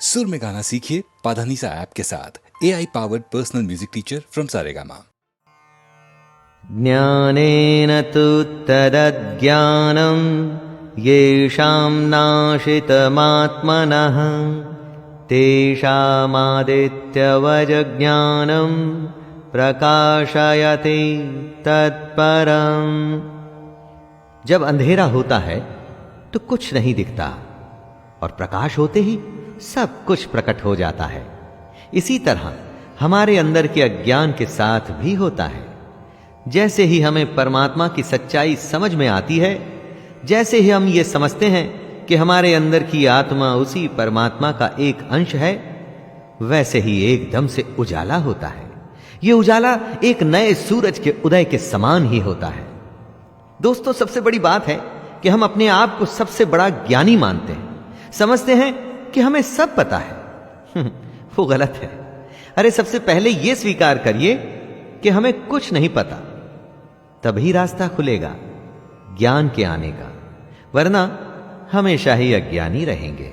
सुर में गाना सीखिए पाधानीसा ऐप के साथ AI powered personal music teacher from Saregama. ज्ञानेन तु तदज्ञानं येषां नाशितमात्मनः तेषामादित्यवज्ञानं प्रकाशयति तत्परम्। जब अंधेरा होता है तो कुछ नहीं दिखता और प्रकाश होते ही सब कुछ प्रकट हो जाता है। इसी तरह हमारे अंदर के अज्ञान के साथ भी होता है। जैसे ही हमें परमात्मा की सच्चाई समझ में आती है, जैसे ही हम ये समझते हैं कि हमारे अंदर की आत्मा उसी परमात्मा का एक अंश है, वैसे ही एकदम से उजाला होता है। ये उजाला एक नए सूरज के उदय के समान ही होता है। दोस्तों, सबसे बड़ी बात है कि हम अपने आप को सबसे बड़ा ज्ञानी मानते हैं, समझते हैं कि हमें सब पता है। वो गलत है। अरे सबसे पहले यह स्वीकार करिए कि हमें कुछ नहीं पता, तभी रास्ता खुलेगा ज्ञान के आने का, वरना हमेशा ही अज्ञानी रहेंगे।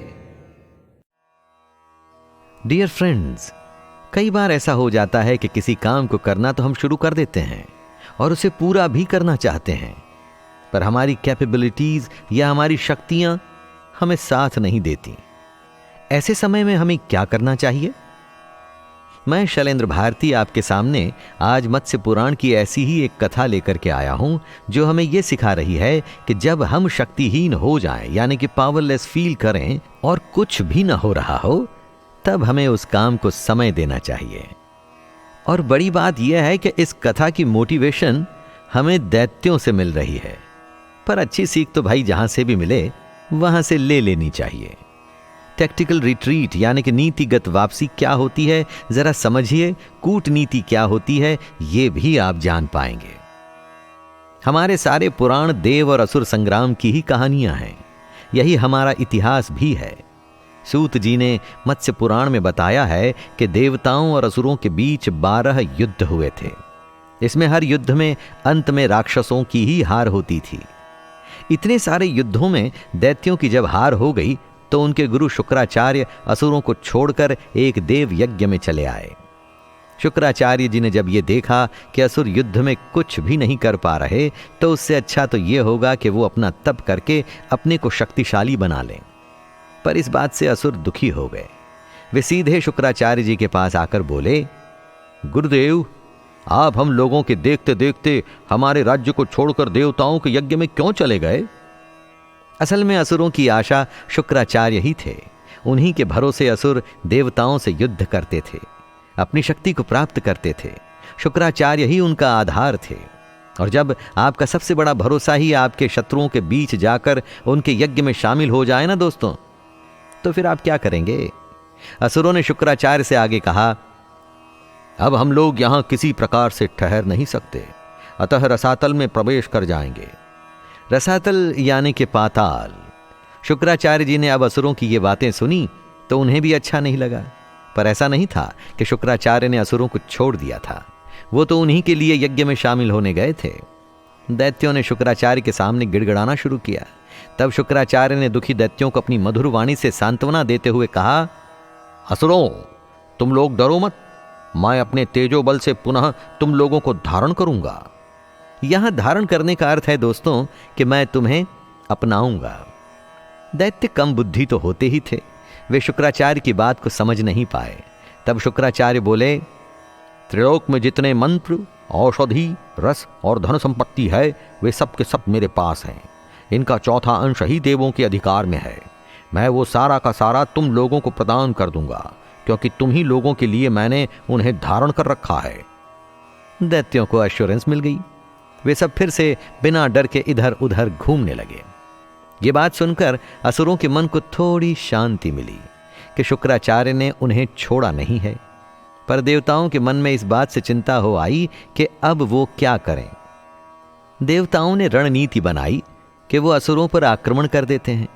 डियर फ्रेंड्स, कई बार ऐसा हो जाता है कि किसी काम को करना तो हम शुरू कर देते हैं और उसे पूरा भी करना चाहते हैं, पर हमारी कैपेबिलिटीज या हमारी शक्तियां हमें साथ नहीं देती। ऐसे समय में हमें क्या करना चाहिए? मैं शैलेंद्र भारती आपके सामने आज मत्स्य पुराण की ऐसी ही एक कथा लेकर के आया हूं, जो हमें यह सिखा रही है कि जब हम शक्तिहीन हो जाएं, यानी कि पावरलेस फील करें और कुछ भी न हो रहा हो, तब हमें उस काम को समय देना चाहिए। और बड़ी बात यह है कि इस कथा की मोटिवेशन हमें दैत्यों से मिल रही है, पर अच्छी सीख तो भाई जहां से भी मिले वहां से ले लेनी चाहिए। टैक्टिकल रिट्रीट यानी कि नीतिगत वापसी क्या होती है जरा समझिए, कूटनीति क्या होती है ये भी आप जान पाएंगे। हमारे सारे पुराण देव और असुर संग्राम की ही कहानियां हैं, यही हमारा इतिहास भी है। सूत जी ने मत्स्य पुराण में बताया है कि देवताओं और असुरों के बीच 12 युद्ध हुए थे। इसमें हर युद्ध में अंत में राक्षसों की ही हार होती थी। इतने सारे युद्धों में दैत्यों की जब हार हो गई तो उनके गुरु शुक्राचार्य असुरों को छोड़कर एक देव यज्ञ में चले आए। शुक्राचार्य जी ने जब यह देखा कि असुर युद्ध में कुछ भी नहीं कर पा रहे, तो उससे अच्छा तो यह होगा कि वो अपना तप करके अपने को शक्तिशाली बना लें। पर इस बात से असुर दुखी हो गए। वे सीधे शुक्राचार्य जी के पास आकर बोले, गुरुदेव, आप हम लोगों के देखते देखते हमारे राज्य को छोड़कर देवताओं के यज्ञ में क्यों चले गए? असल में असुरों की आशा शुक्राचार्य ही थे। उन्हीं के भरोसे असुर देवताओं से युद्ध करते थे, अपनी शक्ति को प्राप्त करते थे। शुक्राचार्य ही उनका आधार थे। और जब आपका सबसे बड़ा भरोसा ही आपके शत्रुओं के बीच जाकर उनके यज्ञ में शामिल हो जाए ना दोस्तों, तो फिर आप क्या करेंगे? असुरों ने शुक्राचार्य से आगे कहा, अब हम लोग यहां किसी प्रकार से ठहर नहीं सकते, अतः रसातल में प्रवेश कर जाएंगे। रसातल यानी कि पाताल। शुक्राचार्य जी ने अब असुरों की ये बातें सुनी तो उन्हें भी अच्छा नहीं लगा, पर ऐसा नहीं था कि शुक्राचार्य ने असुरों को छोड़ दिया था। वो तो उन्हीं के लिए यज्ञ में शामिल होने गए थे। दैत्यों ने शुक्राचार्य के सामने गिड़गिड़ाना शुरू किया। तब शुक्राचार्य ने दुखी दैत्यों को अपनी मधुर वाणी से सांत्वना देते हुए कहा, असुरों, तुम लोग डरो मत, मैं अपने तेजो बल से पुनः तुम लोगों को धारण करूंगा। यहां धारण करने का अर्थ है दोस्तों कि मैं तुम्हें अपनाऊंगा। दैत्य कम बुद्धि तो होते ही थे, वे शुक्राचार्य की बात को समझ नहीं पाए। तब शुक्राचार्य बोले, त्रिलोक में जितने मंत्र, औषधि, रस और धन संपत्ति है, वे सब के सब मेरे पास हैं। इनका चौथा अंश ही देवों के अधिकार में है। मैं वो सारा का सारा तुम लोगों को प्रदान कर दूंगा, क्योंकि तुम ही लोगों के लिए मैंने उन्हें धारण कर रखा है। दैत्यों को एश्योरेंस मिल गई। वे सब फिर से बिना डर के इधर उधर घूमने लगे। ये बात सुनकर असुरों के मन को थोड़ी शांति मिली कि शुक्राचार्य ने उन्हें छोड़ा नहीं है। पर देवताओं के मन में इस बात से चिंता हो आई कि अब वो क्या करें। देवताओं ने रणनीति बनाई कि वो असुरों पर आक्रमण कर देते हैं।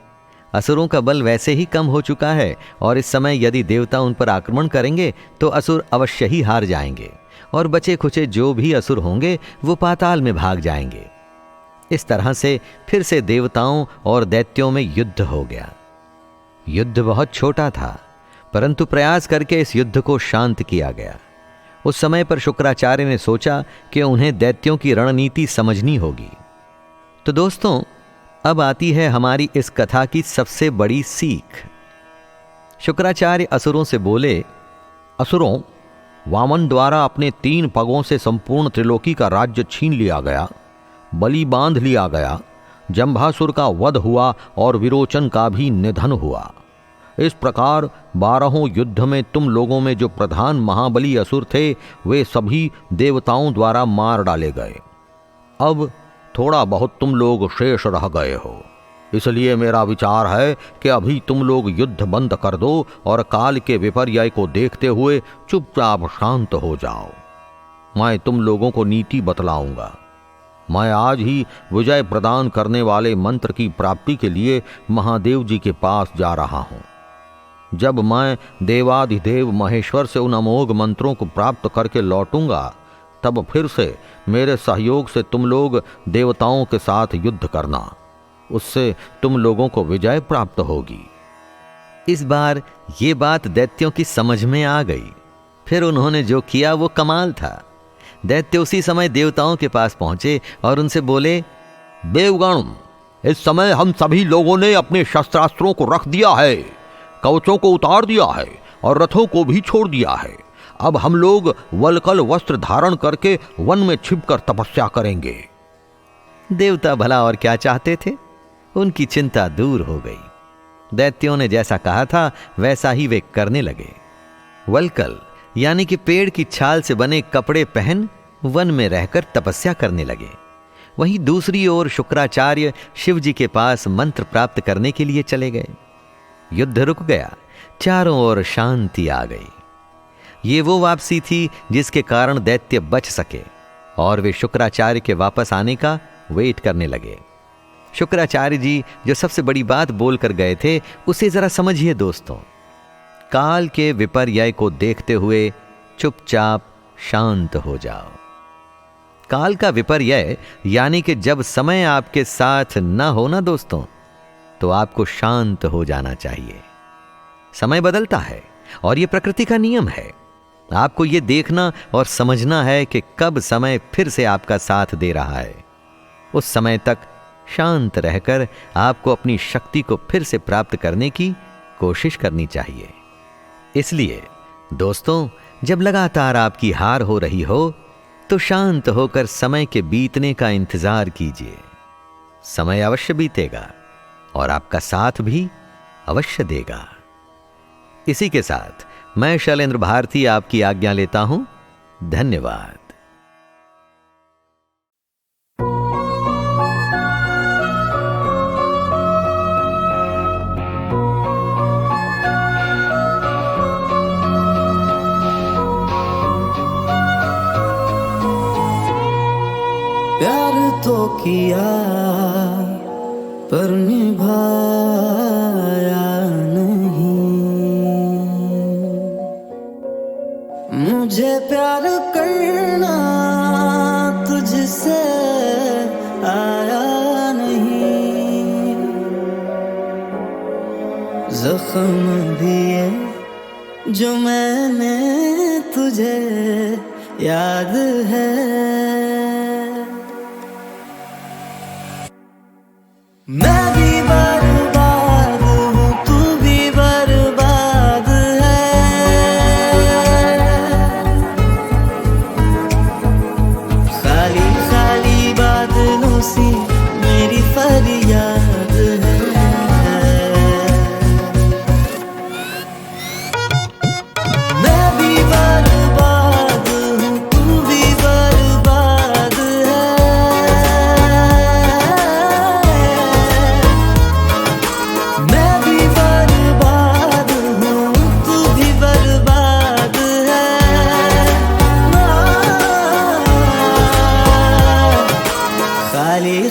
असुरों का बल वैसे ही कम हो चुका है और इस समय यदि देवता उन पर आक्रमण करेंगे तो असुर अवश्य ही हार जाएंगे और बचे खुचे जो भी असुर होंगे वो पाताल में भाग जाएंगे। इस तरह से फिर से देवताओं और दैत्यों में युद्ध हो गया। युद्ध बहुत छोटा था, परंतु प्रयास करके इस युद्ध को शांत किया गया। उस समय पर शुक्राचार्य ने सोचा कि उन्हें दैत्यों की रणनीति समझनी होगी। तो दोस्तों, अब आती है हमारी इस कथा की सबसे बड़ी सीख। शुक्राचार्य असुरों से बोले, असुरों, वामन द्वारा अपने 3 पगों से संपूर्ण त्रिलोकी का राज्य छीन लिया गया, बलि बांध लिया गया, जंभासुर का वध हुआ और विरोचन का भी निधन हुआ। इस प्रकार 12 युद्ध में तुम लोगों में जो प्रधान महाबली असुर थे वे सभी देवताओं द्वारा मार डाले गए। अब थोड़ा बहुत तुम लोग शेष रह गए हो, इसलिए मेरा विचार है कि अभी तुम लोग युद्ध बंद कर दो और काल के विपर्यय को देखते हुए चुपचाप शांत हो जाओ। मैं तुम लोगों को नीति बतलाऊंगा। मैं आज ही विजय प्रदान करने वाले मंत्र की प्राप्ति के लिए महादेव जी के पास जा रहा हूं। जब मैं देवाधिदेव महेश्वर से उन अमोघ मंत्रों को प्राप्त करके लौटूंगा, तब फिर से मेरे सहयोग से तुम लोग देवताओं के साथ युद्ध करना। उससे तुम लोगों को विजय प्राप्त होगी। इस बार ये बात दैत्यों की समझ में आ गई। फिर उन्होंने जो किया वो कमाल था। दैत्य उसी समय देवताओं के पास पहुंचे और उनसे बोले, देवगण, इस समय हम सभी लोगों ने अपने शस्त्रास्त्रों को रख दिया है, कवचों को उतार दिया है और रथों को भी छोड़ दिया है। अब हम लोग वलकल वस्त्र धारण करके वन में छिपकर तपस्या करेंगे। देवता भला और क्या चाहते थे, उनकी चिंता दूर हो गई। दैत्यों ने जैसा कहा था वैसा ही वे करने लगे। वलकल यानी कि पेड़ की छाल से बने कपड़े पहन वन में रहकर तपस्या करने लगे। वहीं दूसरी ओर शुक्राचार्य शिव जी के पास मंत्र प्राप्त करने के लिए चले गए। युद्ध रुक गया, चारों ओर शांति आ गई। ये वो वापसी थी जिसके कारण दैत्य बच सके और वे शुक्राचार्य के वापस आने का वेट करने लगे। शुक्राचार्य जी जो सबसे बड़ी बात बोलकर गए थे उसे जरा समझिए दोस्तों। काल के विपर्यय को देखते हुए चुपचाप शांत हो जाओ। काल का विपर्यय यानी कि जब समय आपके साथ न हो ना दोस्तों, तो आपको शांत हो जाना चाहिए। समय बदलता है और यह प्रकृति का नियम है। आपको यह देखना और समझना है कि कब समय फिर से आपका साथ दे रहा है। उस समय तक शांत रहकर आपको अपनी शक्ति को फिर से प्राप्त करने की कोशिश करनी चाहिए। इसलिए दोस्तों, जब लगातार आपकी हार हो रही हो तो शांत होकर समय के बीतने का इंतजार कीजिए। समय अवश्य बीतेगा और आपका साथ भी अवश्य देगा। इसी के साथ मैं शैलेंद्र भारती आपकी आज्ञा लेता हूं। धन्यवाद। प्यार तो किया पर निभाया नहीं। मुझे प्यार करना तुझसे आया नहीं। जख्म दिए जो मैंने तुझे याद है। मैं भी बर्बाद हूँ, तू भी बर्बाद है। खाली खाली बादलों सी मेरी फरियाद है। मैं भी बर्बाद हूँ, तू भी बर्बाद है।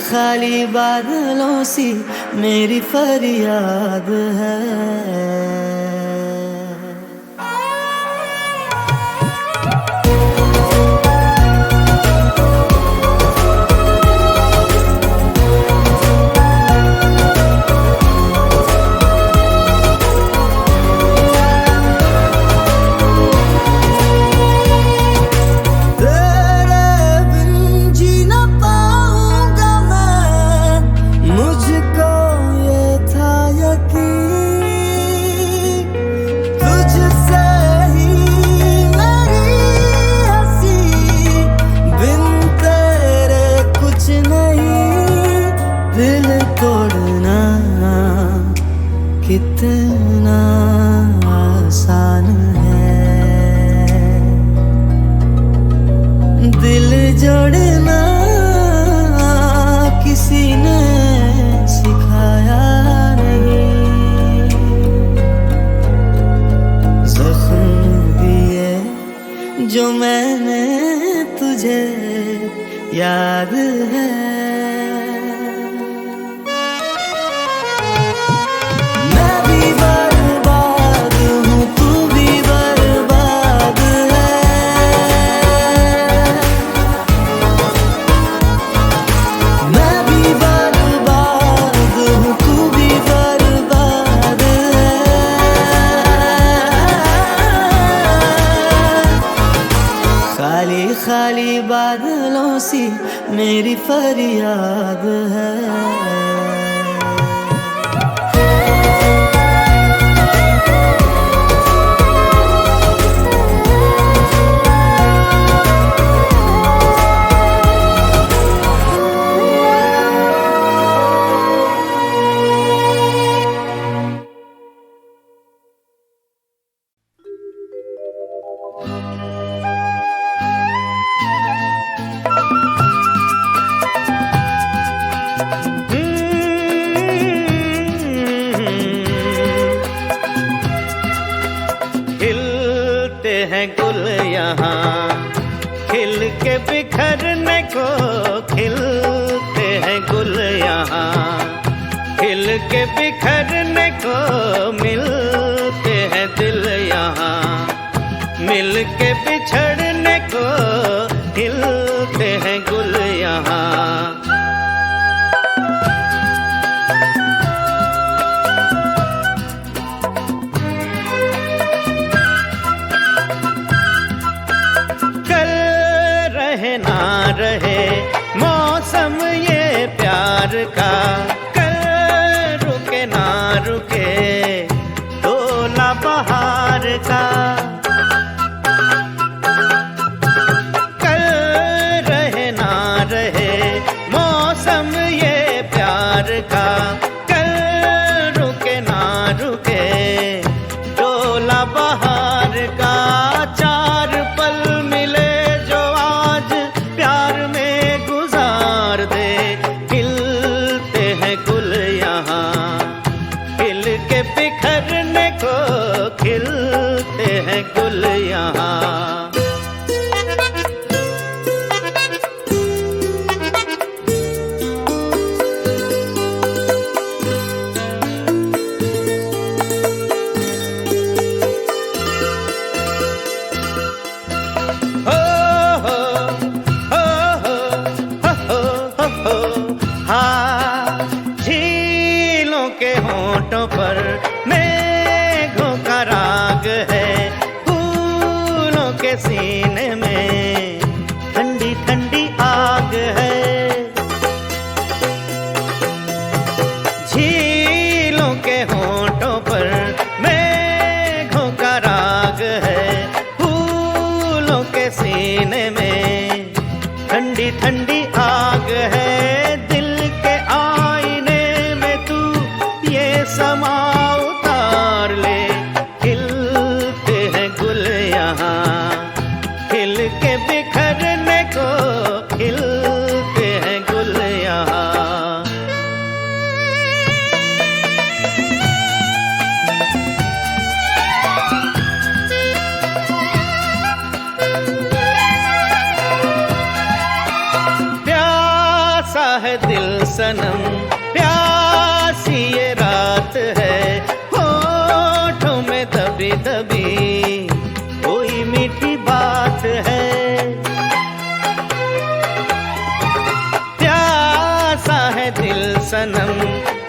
खाली बादलों सी मेरी फरियाद है। जो मैंने तुझे याद है। मैं भी बर्बाद हूँ, तू भी बर्बाद है। मैं भी बर्बाद हूँ, तू भी बर्बाद है। खाली खाली बादलों सी मेरी फरियाद है। खिलते हैं गुल यहाँ खिल के बिखरने को, खिलते हैं गुल यहाँ खिल के बिखरने को, मिलते हैं दिल यहाँ मिल के बिछड़ने को, खिलते हैं गुल यहाँ। ना रहे मौसम ये प्यार का, कल रुके ना रुके डोला बहार का। कल रहे ना रहे मौसम ये प्यार का, कल रुके ना रुके डोला बहार का। चार पल मिले जो आज प्यार में गुजार दे, खिलते हैं गुल यहाँ खिल के बिखरने को, खिलते हैं गुल यहाँ। झीलों के होठों पर मेघों का राग है, फूलों के सीने में ठंडी ठंडी आग है। झीलों के होठों पर मेघों का राग है, फूलों के सीने में ठंडी ठंडी आग है। समा उतार ले, खिलते हैं गुल यहाँ खिल के बिखरने को, खिलते हैं गुल यहाँ। प्यासा है दिल सनम, प्यासी ये रात है, होठों में दबी दबी कोई मीठी बात है। प्यासा है दिल सनम,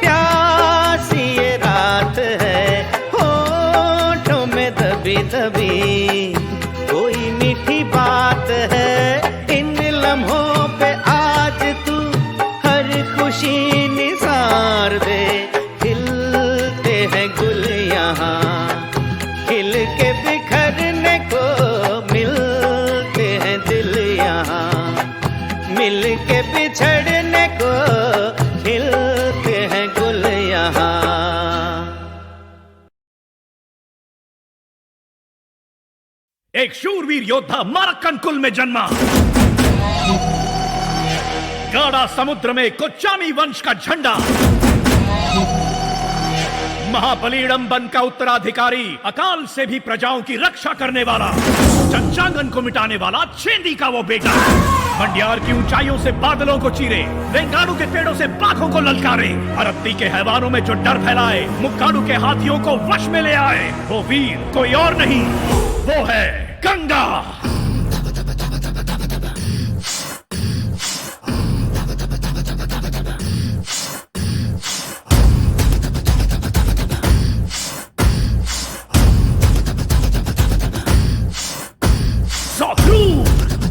प्यासी ये रात है, होठों में दबी दबी कोई मीठी बात है। इन लम्हों पे आज तू हर खुशी निसार दे, खिलते हैं गुल यहाँ खिल के बिखरने को, मिलते हैं दिल यहाँ मिल के बिछड़ने को, खिलते हैं गुल यहाँ। एक शूरवीर योद्धा मरक्कन कुल में जन्मा, गाढ़ा समुद्र में कोच्चामी वंश का झंडा, महाबलीडम्बन का उत्तराधिकारी, अकाल से भी प्रजाओं की रक्षा करने वाला, चंचांगन को मिटाने वाला चेंदी का वो बेटा, मंडियार की ऊंचाइयों से बादलों को चीरे, रेंगाड़ू के पेड़ों से बाघों को ललकारे, अरत्ती के हैवानों में जो डर फैलाए, मुक्काडू के हाथियों को वश में ले आए, वो वीर कोई और नहीं, वो है गंगा।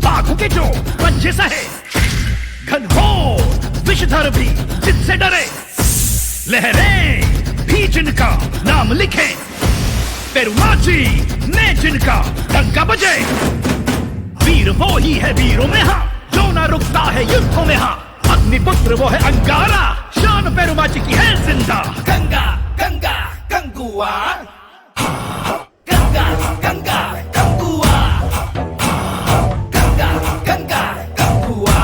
बाघों के जो पंजे सहे, घनघोर विषधर भी जिनसे डरे, लहरें भी जिनका नाम लिखे, पेरुमाची ने जिनका डंका बजे, वीर वो ही है वीरों में हाँ, जो ना रुकता है युद्धों में हाँ, अग्निपुत्र वो है अंगारा, शान पेरुमाची की है जिंदा। गंगा गंगा गंगुआ, गंगा गंगा गंगुआ, गंगा गंगा गंगुआ,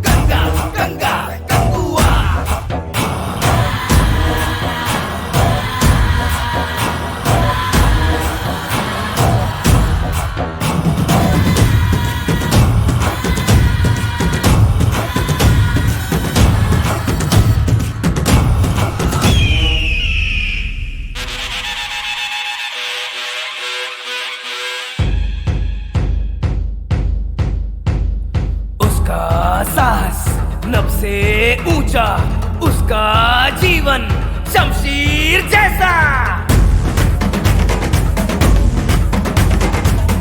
गंगा गंगा गंगुआ। साहस नभ से ऊंचा, उसका जीवन शमशीर जैसा,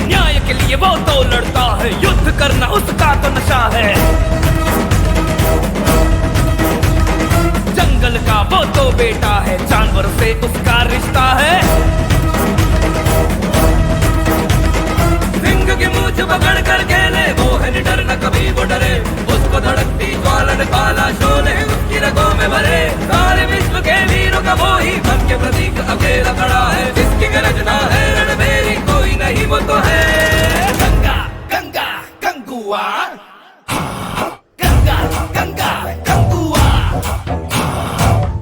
न्याय के लिए वो तो लड़ता है, युद्ध करना उसका तो नशा है, जंगल का वो तो बेटा है, जानवर से उसका रिश्ता है, सिंह की मूंछ पकड़ कर खेले, वो है निडर न कभी वो डरे, उसको धड़कती ज्वालन काला शोले उसकी रगों में भरे, सारे विश्व के वीरों का वो ही मन के प्रतीक अकेला खड़ा है, जिसकी गरजना है रणभेरी कोई नहीं वो तो है गंगा गंगा गंगुआ, गंगा गंगा गंगुआ,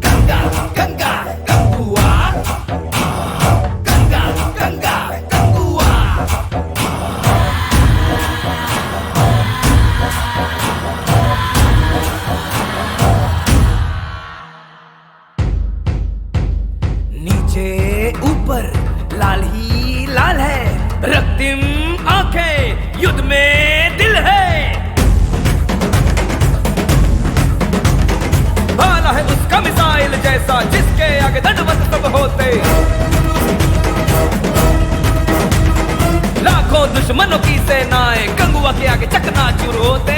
गंगा गंगा गंगुआ, गंगा गंगा गंगुआ। नीचे ऊपर लाल ही लाल है, रक्तिम आंखें युद्ध में दिल है, भाला है उसका मिसाइल जैसा, जिसके आगे दंडवत सब होते, लाखों दुश्मनों की सेनाएं गंगुआ के आगे चकनाचूर होते,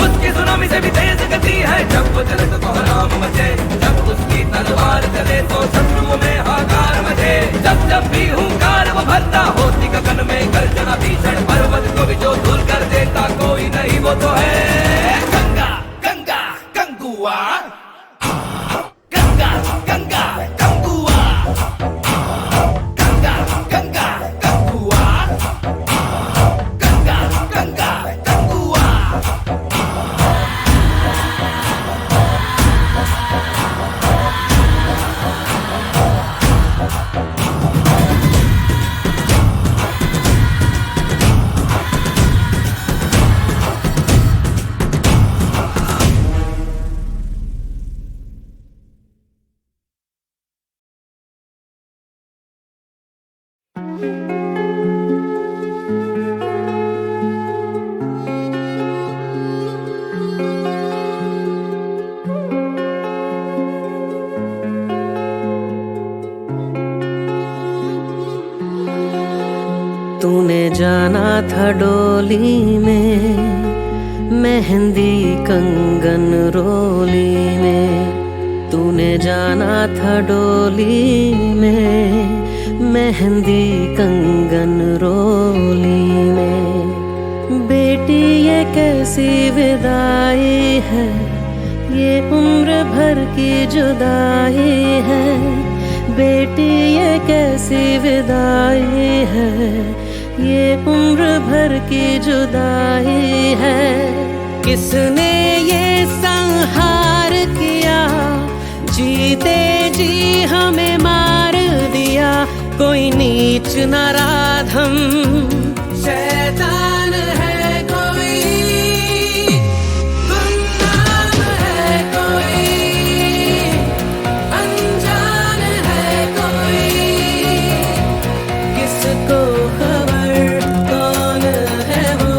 उसकी सुनामी से भी तेज गति है, जब वो चले तो कोहराम मचे, जब उसकी तलवार चले तो शत्रुओं में हाहाकार मचे, जब जब भी हुंकार वो भरता, होती गगन में गर्जना भीषण, पर्वत को भी जो धूल कर देता, कोई नहीं वो तो है गंगा गंगा गंगुआ, गंगा गंगा गंगुआ, गंगा गंगा गंगुआ, गंगा गंगा गंगुआ। तूने जाना था डोली में, मेहंदी कंगन रोली में, तूने जाना था डोली में, मेहंदी कंगन रोली में। बेटी ये कैसी विदाई है, ये उम्र भर की जुदाई है। बेटी ये कैसी विदाई है, ये उम्र भर की जुदाई है। किसने ये संहार जीते जी हमें मार दिया कोई नीच नराधम। शैतान है कोई, गुमनाम है कोई, अनजान है कोई, किसको खबर कौन है वो,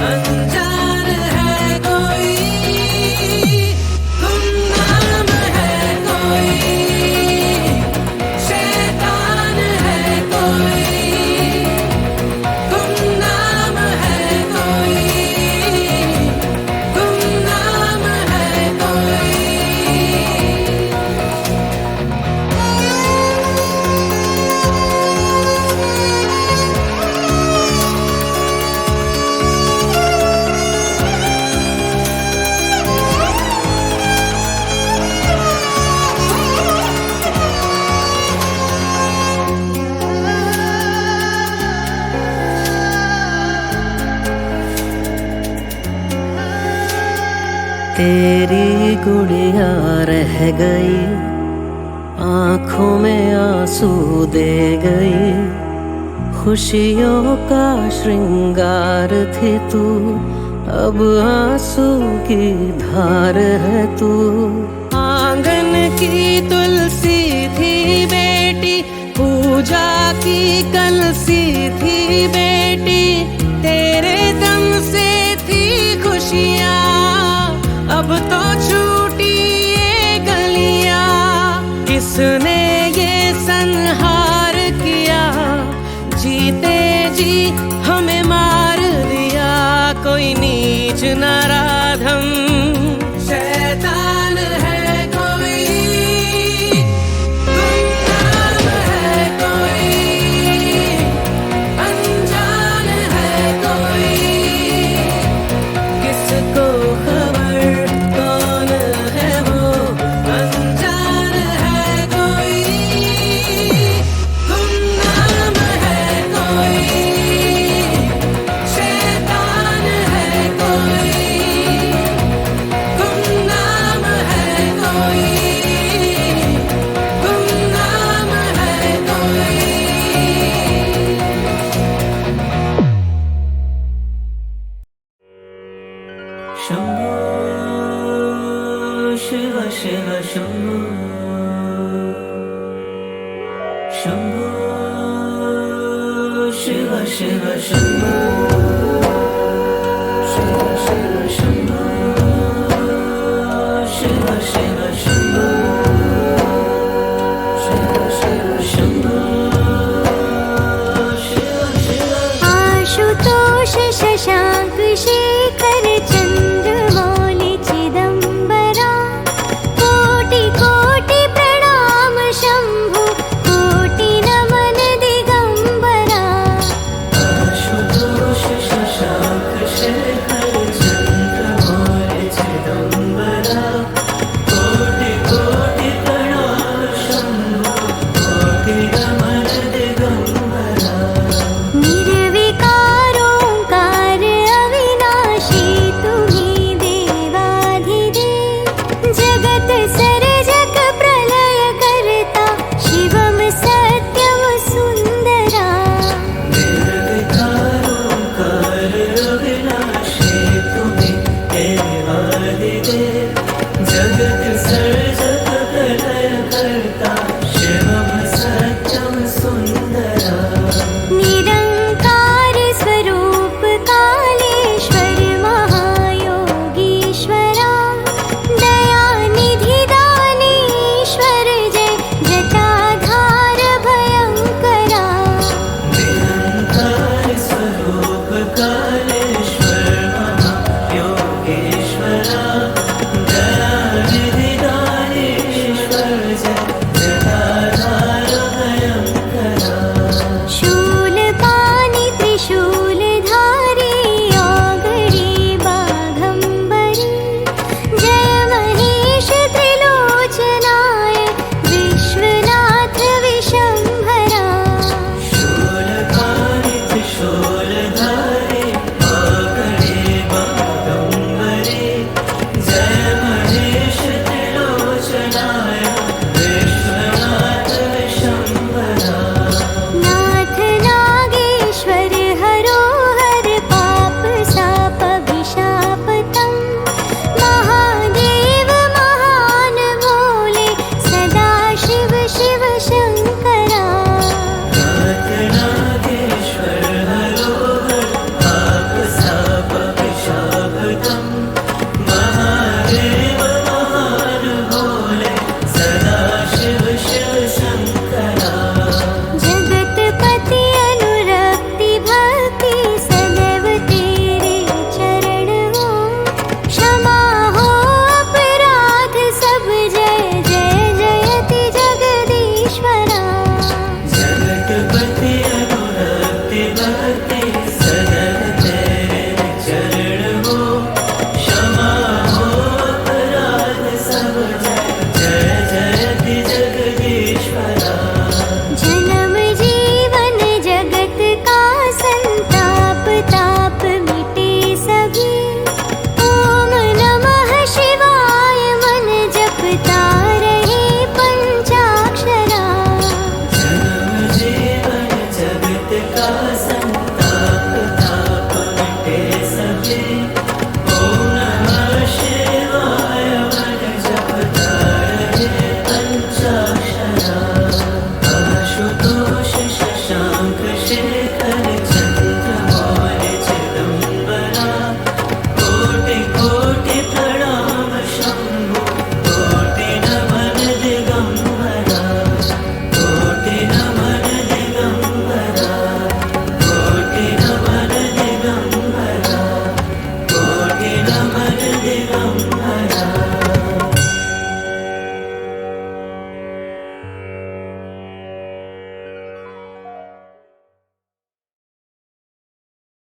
अनजान है कोई, गुमनाम है कोई, शैतान है कोई, गुमनाम है कोई, गुमनाम है कोई। तेरी गुड़िया रह गई, आंखों में आंसू दे गई, खुशियों का श्रृंगार थी तू, अब आंसू की धार है तू। आंगन की तुलसी थी बेटी, पूजा की कलसी थी बेटी, तेरे दम से थी खुशियाँ, अब तो छूटी ये गलियां। किसने ये संहार किया, जीते जी हमें मार दिया कोई नीच नराधम। शैतान है कोई, गुमनाम है कोई, अनजान है कोई, किसको खबर कौन है वो, अनजान है कोई, गुमनाम है कोई, शैतान है कोई, गुमनाम है कोई, गुमनाम है कोई। शंभो शिव शिव शंभो, शंभो शिव शिव शंभो, शिव शिव शंभो, शिव शिव शंभो, शिव शिव शंभो, शिव शिव। आशुतोष शशांक शेखर चंद्रमौलि चिदंबरा, कोटि कोटि प्रणाम शंभु, कोटि नमन दिगंबरा। आशुतोष शशांक शेखर चंद्रमौलि चिदंबरा, कोटि कोटि प्रणाम शंभु, कोटि नमन दिगंबरा। निर्विकार ओंकार अविनाशी तुम्हीं देवाधिदेव, जगत सर्जक प्रलय करता शिवम सत्यम सुंदरा। निर्विकार ओंकार अविनाशी तुम्हीं देवाधिदेव, जगत सर्जक प्रलय करता